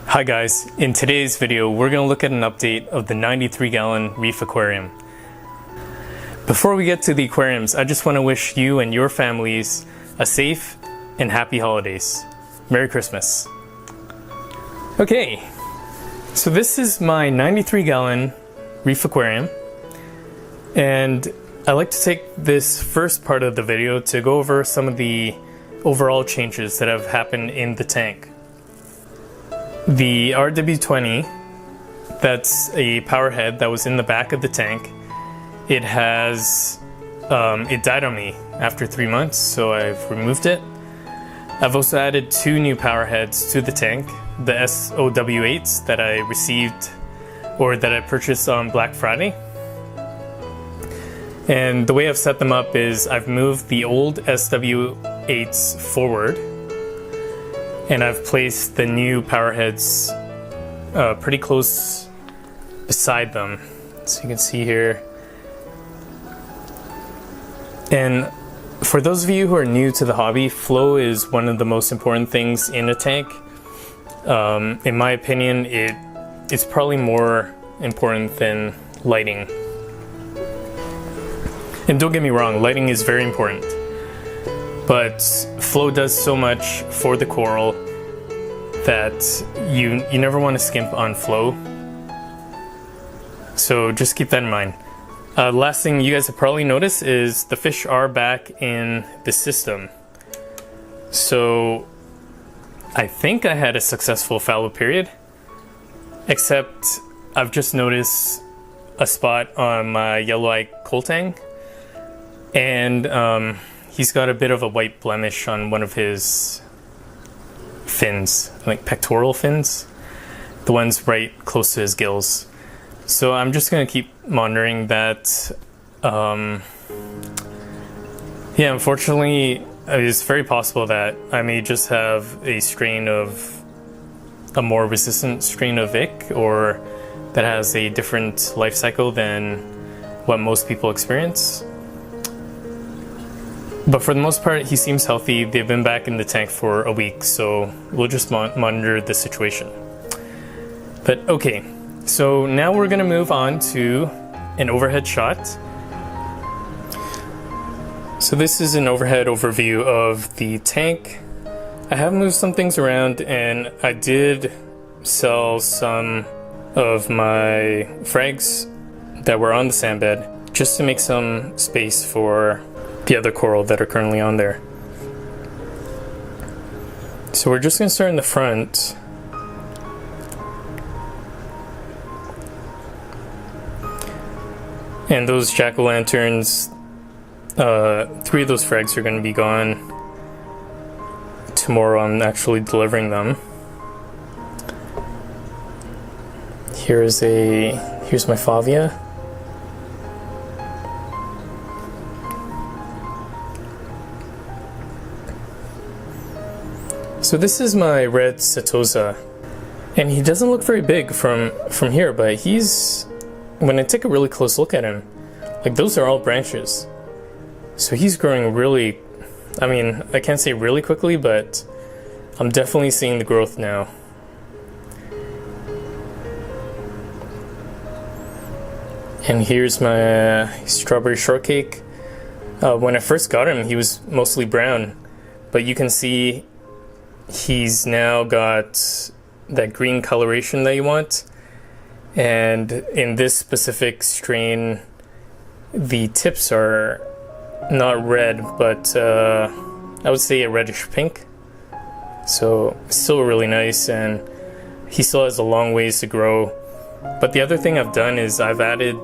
Hi guys, in today's video we're going to look at an update of the 93-gallon Reef Aquarium. Before we get to the aquariums, I just want to wish you and your families a safe and happy holidays. Merry Christmas. Okay, so this is my 93-gallon Reef Aquarium, and I like to take this first part of the video to go over some of the overall changes that have happened in the tank. The RW-20, that's a power head that was in the back of the tank. It died on me after 3 months, so I've removed it. I've also added 2 new power heads to the tank, the SOW-8s that I received or that I purchased on Black Friday. And the way I've set them up is I've moved the old SW-8s forward, and I've placed the new power heads pretty close beside them, so you can see here. And for those of you who are new to the hobby, flow is one of the most important things in a tank. In my opinion, it's probably more important than lighting. And don't get me wrong, lighting is very important, but flow does so much for the coral that you never want to skimp on flow. So just keep that in mind. Last thing you guys have probably noticed is the fish are back in the system. So I think I had a successful fallow period, except I've just noticed a spot on my yellow-eye coltang, and he's got a bit of a white blemish on one of his fins, like pectoral fins, the ones right close to his gills. So I'm just going to keep monitoring that. Yeah, unfortunately, it's very possible that I may just have a more resistant strain of ick, or that has a different life cycle than what most people experience. But for the most part, he seems healthy. They've been back in the tank for a week, so we'll just monitor the situation. But okay, so now we're going to move on to an overhead shot. So this is an overhead overview of the tank. I have moved some things around, and I did sell some of my frags that were on the sand bed just to make some space for the other coral that are currently on there. So we're just going to start in the front. And those jack-o'-lanterns, 3 of those frags are going to be gone tomorrow. I'm actually delivering them. Here's my Favia. So this is my red Satola, and he doesn't look very big from here, but when I take a really close look at him, like, those are all branches. So he's growing really, I mean, I can't say really quickly, but I'm definitely seeing the growth now. And here's my strawberry shortcake. When I first got him, he was mostly brown, but you can see he's now got that green coloration that you want. And in this specific strain, the tips are not red, but I would say a reddish pink. So still really nice, and he still has a long ways to grow. But the other thing I've done is I've added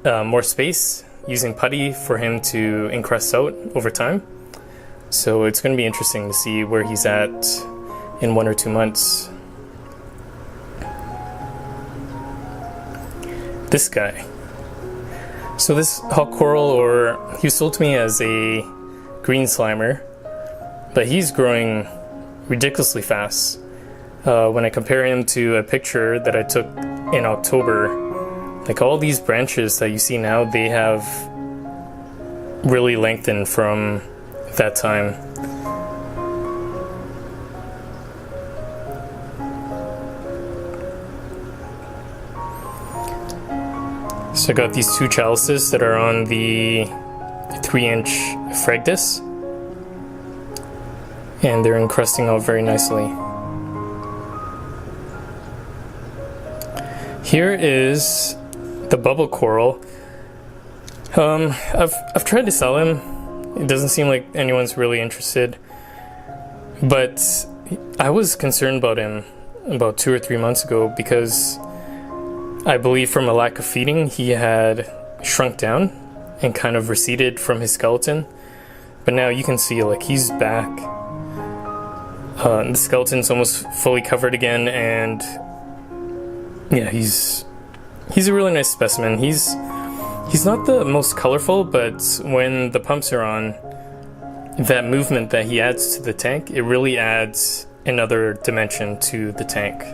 more space using putty for him to encrust out over time. So it's going to be interesting to see where he's at in 1 or 2 months. This guy. So this hawk coral, or he was sold to me as a green slimer, but he's growing ridiculously fast. When I compare him to a picture that I took in October, like, all these branches that you see now, they have really lengthened from that time. So I got these two chalices that are on the 3-inch frag disc, and they're encrusting out very nicely. Here is the bubble coral. I've tried to sell him. It doesn't seem like anyone's really interested, but I was concerned about him about 2 or 3 months ago because I believe from a lack of feeding he had shrunk down and kind of receded from his skeleton. But now you can see, like, he's back. The skeleton's almost fully covered again, and yeah, he's a really nice specimen. He's not the most colorful, but when the pumps are on, that movement that he adds to the tank, it really adds another dimension to the tank.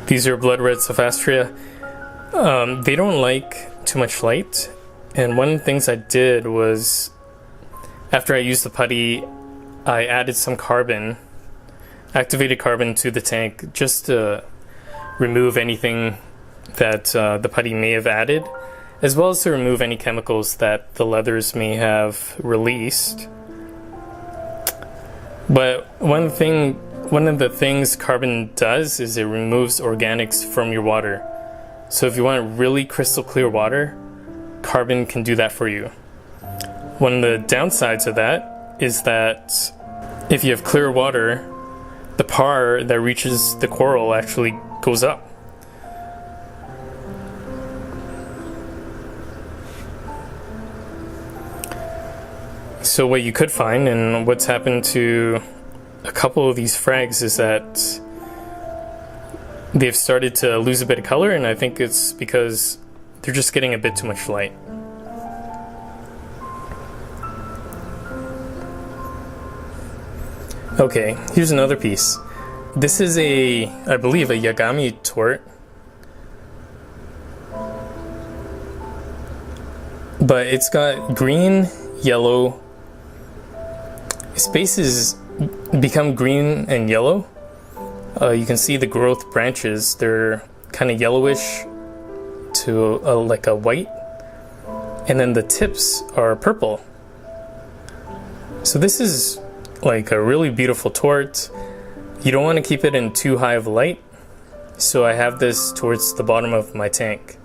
These are blood red Sophastria. They don't like too much light, and one of the things I did was, after I used the putty, I added some carbon, activated carbon to the tank, just to remove anything that the putty may have added, as well as to remove any chemicals that the leathers may have released. But one of the things carbon does is it removes organics from your water. So if you want really crystal clear water, carbon can do that for you. One of the downsides of that is that if you have clear water, the PAR that reaches the coral actually goes up. So what you could find, and what's happened to a couple of these frags, is that they've started to lose a bit of color, and I think it's because they're just getting a bit too much light. Okay, here's another piece. This is I believe, a Yagami Tort. But it's got green, yellow. Its base has become green and yellow. You can see the growth branches. They're kind of yellowish to like a white. And then the tips are purple. So this is like a really beautiful tort. You don't want to keep it in too high of light, so I have this towards the bottom of my tank.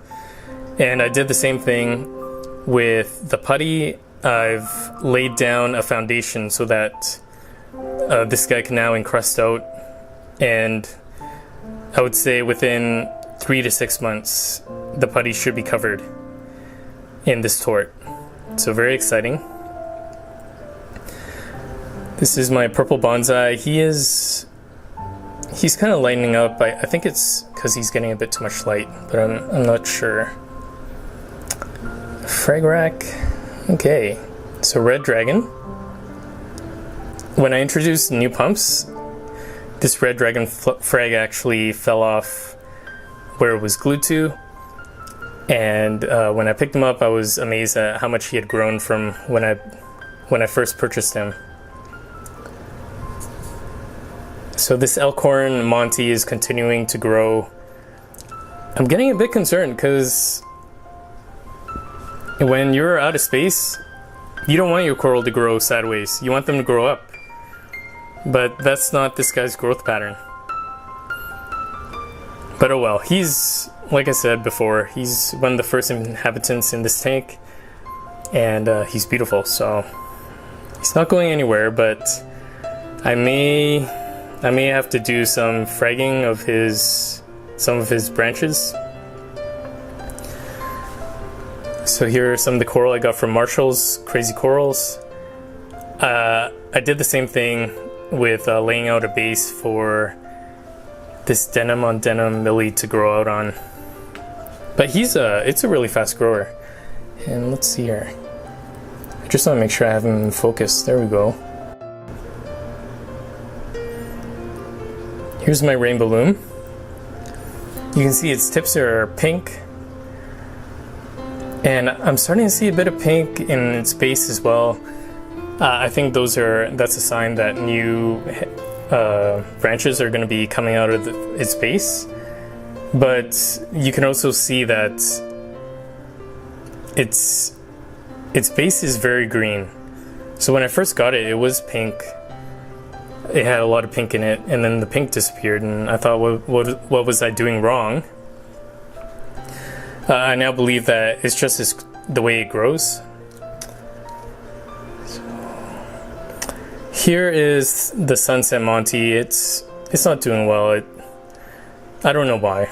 And I did the same thing with the putty. I've laid down a foundation so that this guy can now encrust out, and I would say within 3 to 6 months the putty should be covered in this tort. So very exciting. This is my purple bonsai. He's kind of lightening up. I think it's because he's getting a bit too much light, but I'm not sure. Frag rack. Okay, so red dragon. When I introduced new pumps, this red dragon frag actually fell off where it was glued to, and when I picked him up, I was amazed at how much he had grown from when I first purchased him. So this Elkhorn Monti is continuing to grow. I'm getting a bit concerned because when you're out of space, you don't want your coral to grow sideways. You want them to grow up. But that's not this guy's growth pattern. But oh well, he's, like I said before, he's one of the first inhabitants in this tank, and he's beautiful, so he's not going anywhere, but I may have to do some fragging of some of his branches. So here are some of the coral I got from Marshall's Crazy Corals. I did the same thing with laying out a base for this denim on denim millie to grow out on. But it's a really fast grower. And let's see here. I just want to make sure I have him in focus. There we go. Here's my rainbow loom. You can see its tips are pink. And I'm starting to see a bit of pink in its base as well. I think that's a sign that new branches are going to be coming out of its base. but you can also see that its base is very green. So when I first got it, it was pink. It had a lot of pink in it, and then the pink disappeared, and I thought, what was I doing wrong? I now believe that it's just the way it grows. Here is the Sunset Monti. It's not doing well. I don't know why.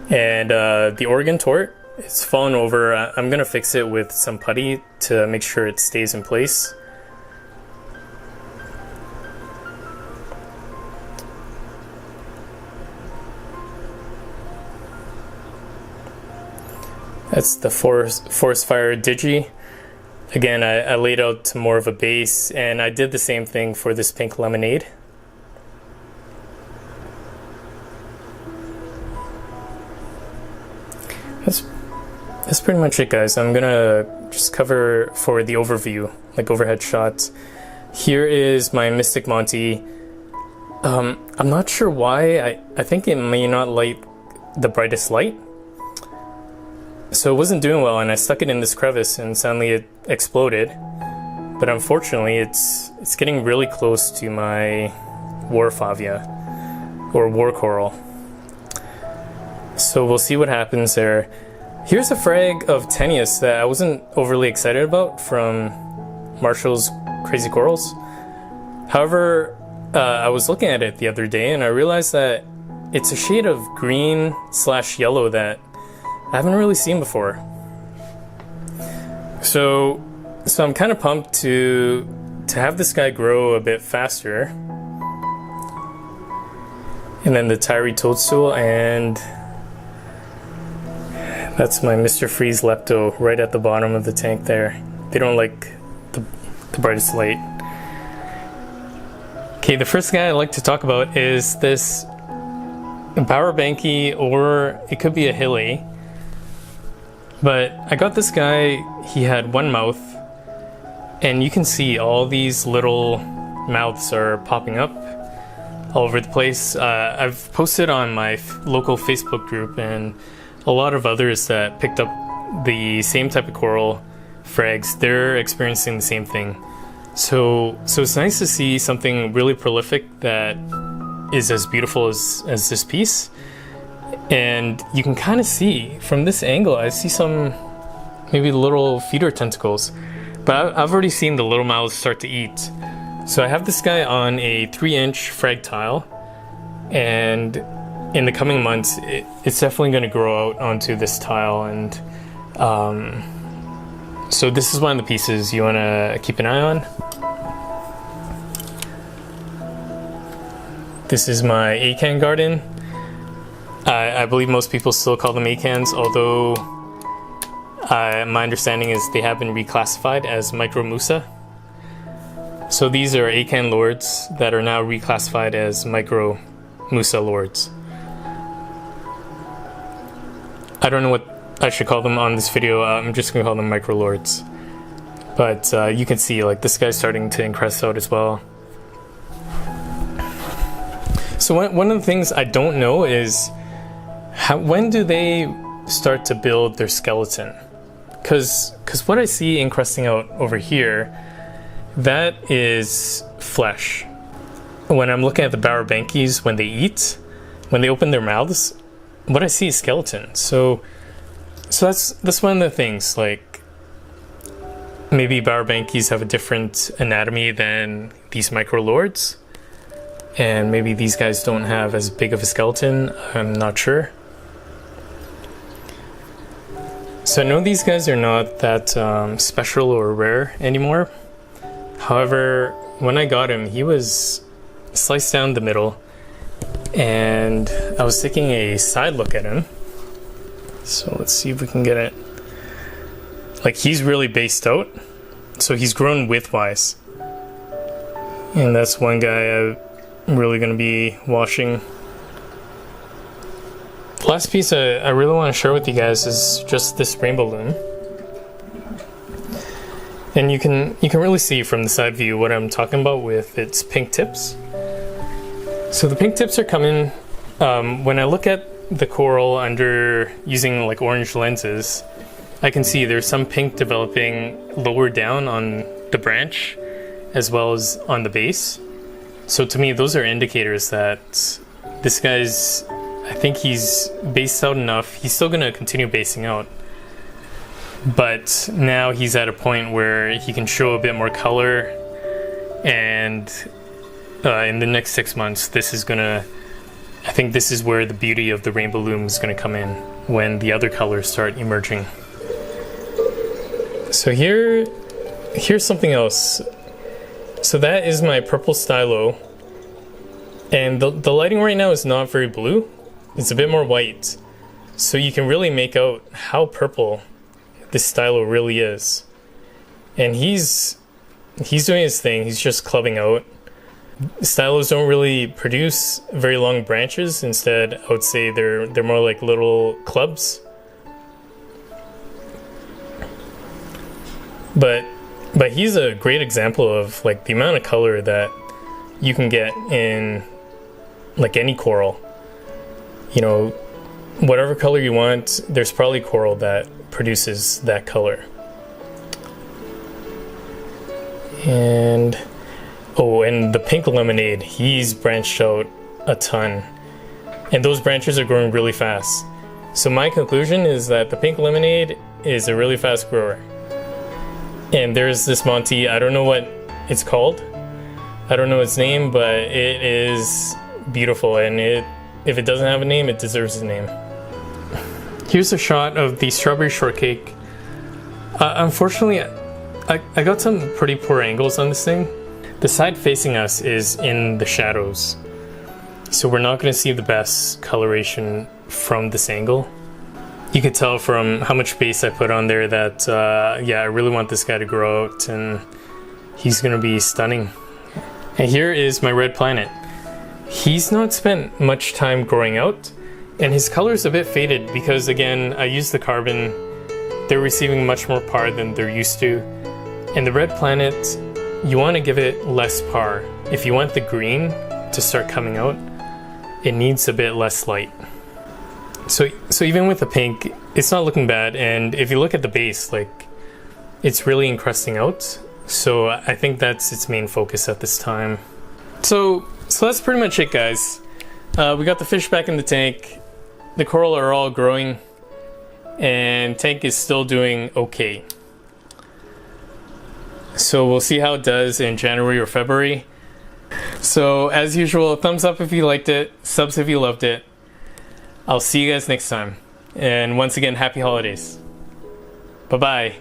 And the Oregon Tort, it's fallen over. I'm gonna fix it with some putty to make sure it stays in place. That's the Forest Fire Digi. Again, I laid out to more of a base, and I did the same thing for this pink lemonade. That's pretty much it, guys. I'm gonna just cover for the overview, like overhead shots. Here is my Mystic Monti. I'm not sure why. I think it may not light the brightest light. So it wasn't doing well, and I stuck it in this crevice, and suddenly it exploded. But unfortunately, it's getting really close to my War Favia, or War Coral. So we'll see what happens there. Here's a frag of Tenuis that I wasn't overly excited about from Marshall's Crazy Corals. However, I was looking at it the other day, and I realized that it's a shade of green/yellow that I haven't really seen before. So I'm kind of pumped to have this guy grow a bit faster. And then the Tyree Toadstool, and that's my Mr. Freeze Lepto right at the bottom of the tank there. They don't like the brightest light. Okay, the first guy I'd like to talk about is this Powerbank E, or it could be a Hilly. But I got this guy, he had one mouth, and you can see all these little mouths are popping up all over the place. I've posted on my local Facebook group and a lot of others that picked up the same type of coral frags, they're experiencing the same thing. So it's nice to see something really prolific that is as beautiful as this piece. And you can kind of see from this angle, I see some maybe little feeder tentacles, but I've already seen the little mouths start to eat. So I have this guy on a 3-inch frag tile, and in the coming months it's definitely going to grow out onto this tile. And so this is one of the pieces you want to keep an eye on. This is my acan garden. I believe most people still call them acans, although my understanding is they have been reclassified as micro Musa. So these are acan lords that are now reclassified as micro Musa lords. I don't know what I should call them on this video. I'm just gonna call them micro lords. But you can see, like, this guy's starting to encrest out as well. So one of the things I don't know is when do they start to build their skeleton? Because what I see encrusting out over here, that is flesh. When I'm looking at the Powerbankies, when they eat, when they open their mouths, what I see is skeleton. So that's one of the things. Like, maybe Powerbankies have a different anatomy than these micro lords, and maybe these guys don't have as big of a skeleton. I'm not sure. So I know these guys are not that special or rare anymore. However, when I got him, he was sliced down the middle, and I was taking a side look at him. So let's see if we can get it. Like, he's really based out, so he's grown widthwise. And that's one guy I'm really going to be washing. The last piece I really want to share with you guys is just this rainbow loom. And you can really see from the side view what I'm talking about with its pink tips. So the pink tips are coming. When I look at the coral under using like orange lenses, I can see there's some pink developing lower down on the branch as well as on the base. So to me, those are indicators that this guy's, I think he's based out enough. He's still gonna continue basing out, but now he's at a point where he can show a bit more color, and in the next 6 months, I think this is where the beauty of the rainbow loom is gonna come in, when the other colors start emerging. So here's something else. So that is my purple stylo, and the lighting right now is not very blue. It's a bit more white, so you can really make out how purple this stylo really is. And he's doing his thing. He's just clubbing out. Stylos don't really produce very long branches. Instead, I would say they're more like little clubs. But he's a great example of like the amount of color that you can get in like any coral. You know, whatever color you want, there's probably coral that produces that color. And and the pink lemonade, he's branched out a ton, and those branches are growing really fast. So my conclusion is that the pink lemonade is a really fast grower. And there's this Monti, I don't know what it's called, I don't know its name, but it is beautiful, and if it doesn't have a name, it deserves a name. Here's a shot of the strawberry shortcake. Unfortunately, I got some pretty poor angles on this thing. The side facing us is in the shadows, so we're not going to see the best coloration from this angle. You could tell from how much base I put on there that yeah, I really want this guy to grow out, and he's going to be stunning. And here is my red planet. He's not spent much time growing out, and his color is a bit faded because, again, I used the carbon. They're receiving much more par than they're used to. And the red planet, you want to give it less par. If you want the green to start coming out, it needs a bit less light. So even with the pink, it's not looking bad. And if you look at the base, like, it's really encrusting out. So I think that's its main focus at this time. So that's pretty much it, guys. We got the fish back in the tank. The coral are all growing, and tank is still doing okay. So we'll see how it does in January or February. So as usual, thumbs up if you liked it, subs if you loved it. I'll see you guys next time. And once again, happy holidays. Bye-bye.